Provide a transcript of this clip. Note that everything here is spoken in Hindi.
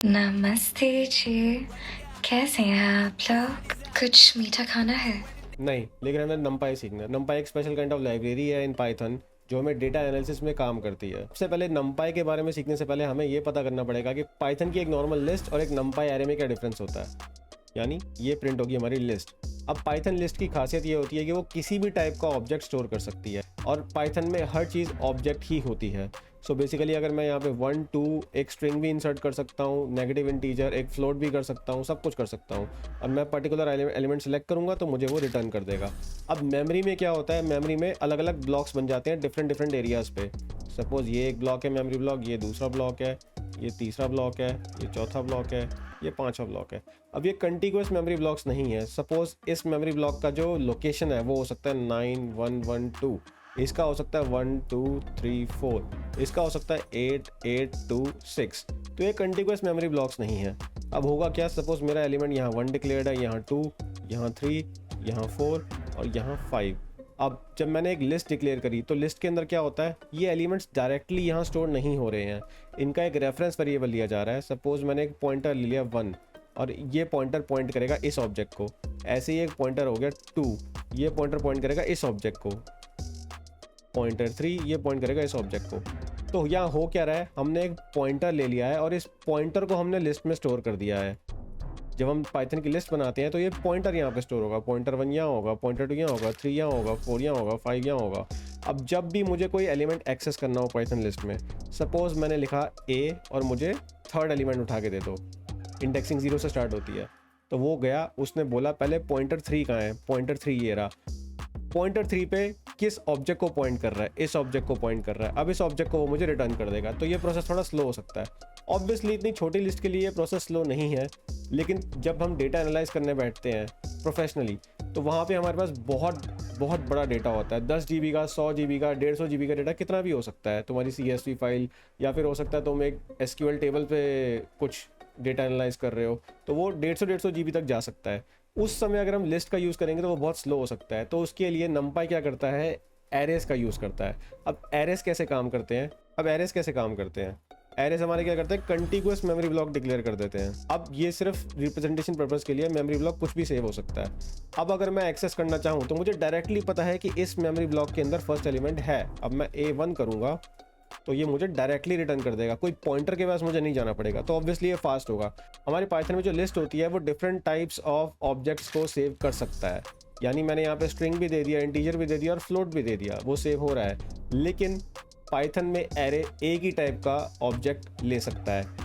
नमस्ते जी, कैसे हैं आप लोग? कुछ मीठा खाना है? नहीं, लेकिन हमें numpy सीखना है। numpy एक स्पेशल काइंड ऑफ लाइब्रेरी है इन पाइथन जो हमें डेटा एनालिसिस में काम करती है। सबसे पहले numpy के बारे में सीखने से पहले हमें ये पता करना पड़ेगा कि पाइथन की एक नॉर्मल लिस्ट और एक numpy एरे में क्या डिफरेंस होता है। यानी ये प्रिंट होगी हमारी लिस्ट। अब पाइथन लिस्ट की खासियत ये होती है कि वो किसी भी टाइप का ऑब्जेक्ट स्टोर कर सकती है और पाइथन में हर चीज़ ऑब्जेक्ट ही होती है। सो बेसिकली अगर मैं यहाँ पे 1 2 एक स्ट्रिंग भी इंसर्ट कर सकता हूँ, नेगेटिव इंटीजर, एक फ्लोट भी कर सकता हूँ, सब कुछ कर सकता हूँ और मैं पर्टिकुलर एलिमेंट सेलेक्ट करूँगा तो मुझे वो रिटर्न कर देगा। अब मेमोरी में क्या होता है, मेमोरी में अलग अलग ब्लॉक्स बन जाते हैं डिफरेंट एरियाज़ पे। सपोज़ ये एक ब्लॉक है मेमोरी ब्लॉक, ये दूसरा ब्लॉक है, ये तीसरा ब्लॉक है, ये चौथा ब्लॉक है, ये पांचवा ब्लॉक है। अब ये कंटिन्यूअस मेमोरी ब्लॉक्स नहीं है। सपोज इस मेमोरी ब्लॉक का जो लोकेशन है वो हो सकता है 9 1 1 2, इसका हो सकता है 1 2 3 4, इसका हो सकता है 8 8 2 6। तो ये कंटिन्यूअस मेमोरी ब्लॉक्स नहीं है। अब होगा क्या, सपोज मेरा एलिमेंट यहाँ 1 डिक्लेयर्ड है, यहाँ 2, यहाँ 3, यहाँ 4 और यहाँ 5। अब जब मैंने एक लिस्ट डिक्लेयर करी तो लिस्ट के अंदर क्या होता है, ये एलिमेंट्स डायरेक्टली यहाँ स्टोर नहीं हो रहे हैं, इनका एक रेफरेंस वेरिएबल लिया जा रहा है। सपोज मैंने एक पॉइंटर ले लिया 1 और ये पॉइंटर पॉइंट करेगा इस ऑब्जेक्ट को। ऐसे ही एक पॉइंटर हो गया 2, ये पॉइंटर पॉइंट करेगा इस ऑब्जेक्ट को। पॉइंटर 3 ये पॉइंट करेगा इस ऑब्जेक्ट को। तो यहाँ हो क्या रहा है, हमने एक पॉइंटर ले लिया है और इस पॉइंटर को हमने लिस्ट में स्टोर कर दिया है। जब हम पाइथन की लिस्ट बनाते हैं तो ये पॉइंटर यहाँ पे स्टोर होगा, पॉइंटर 1 यहाँ होगा, पॉइंटर 2 यहाँ होगा, 3 यहाँ होगा, 4 यहाँ होगा, 5 यहाँ होगा। अब जब भी मुझे कोई एलिमेंट एक्सेस करना हो पाइथन लिस्ट में, सपोज मैंने लिखा ए और मुझे थर्ड एलिमेंट उठा के दे दो, इंडेक्सिंग 0 से स्टार्ट होती है, तो वो गया, उसने बोला पहले पॉइंटर 3 कहाँ है, पॉइंटर 3 ये रहा। पॉइंटर 3 पे किस ऑब्जेक्ट को पॉइंट कर रहा है, इस ऑब्जेक्ट को पॉइंट कर रहा है। अब इस ऑब्जेक्ट को वो मुझे रिटर्न कर देगा। तो ये प्रोसेस थोड़ा स्लो हो सकता है। ऑब्वियसली इतनी छोटी लिस्ट के लिए ये प्रोसेस स्लो नहीं है, लेकिन जब हम डेटा एनालाइज करने बैठते हैं प्रोफेशनली तो वहाँ पे हमारे पास बहुत बहुत बड़ा डेटा होता है। 10 GB का, 100 GB का, 150 GB का डेटा कितना भी हो सकता है। तुम्हारी CSV फाइल या फिर हो सकता है तुम एक SQL टेबल पे कुछ डेटा एनालाइज कर रहे हो, तो वो 150 GB तक जा सकता है। उस समय अगर हम लिस्ट का यूज़ करेंगे तो वो बहुत स्लो हो सकता है। तो उसके लिए numpy क्या करता है, एरेस का यूज़ करता है। अब एरेस कैसे काम करते हैं, एरेस हमारे क्या करते हैं, कंटिन्यूअस मेमोरी ब्लॉक डिक्लेयर कर देते हैं। अब ये सिर्फ रिप्रेजेंटेशन पर्पस के लिए, मेमोरी ब्लॉक कुछ भी सेव हो सकता है। अब अगर मैं एक्सेस करना चाहूँ तो मुझे डायरेक्टली पता है कि इस मेमोरी ब्लॉक के अंदर फर्स्ट एलिमेंट है। अब मैं A1 करूँगा तो ये मुझे डायरेक्टली रिटर्न कर देगा, कोई पॉइंटर के पास मुझे नहीं जाना पड़ेगा। तो ऑब्वियसली ये फास्ट होगा। हमारे पाइथन में जो लिस्ट होती है वो डिफरेंट टाइप्स ऑफ ऑब्जेक्ट्स को सेव कर सकता है। यानी मैंने यहाँ पे स्ट्रिंग भी दे दिया, इंटीजर भी दे दिया और फ्लोट भी दे दिया, वो सेव हो रहा है। लेकिन पाइथन में एरे एक ही टाइप का ऑब्जेक्ट ले सकता है।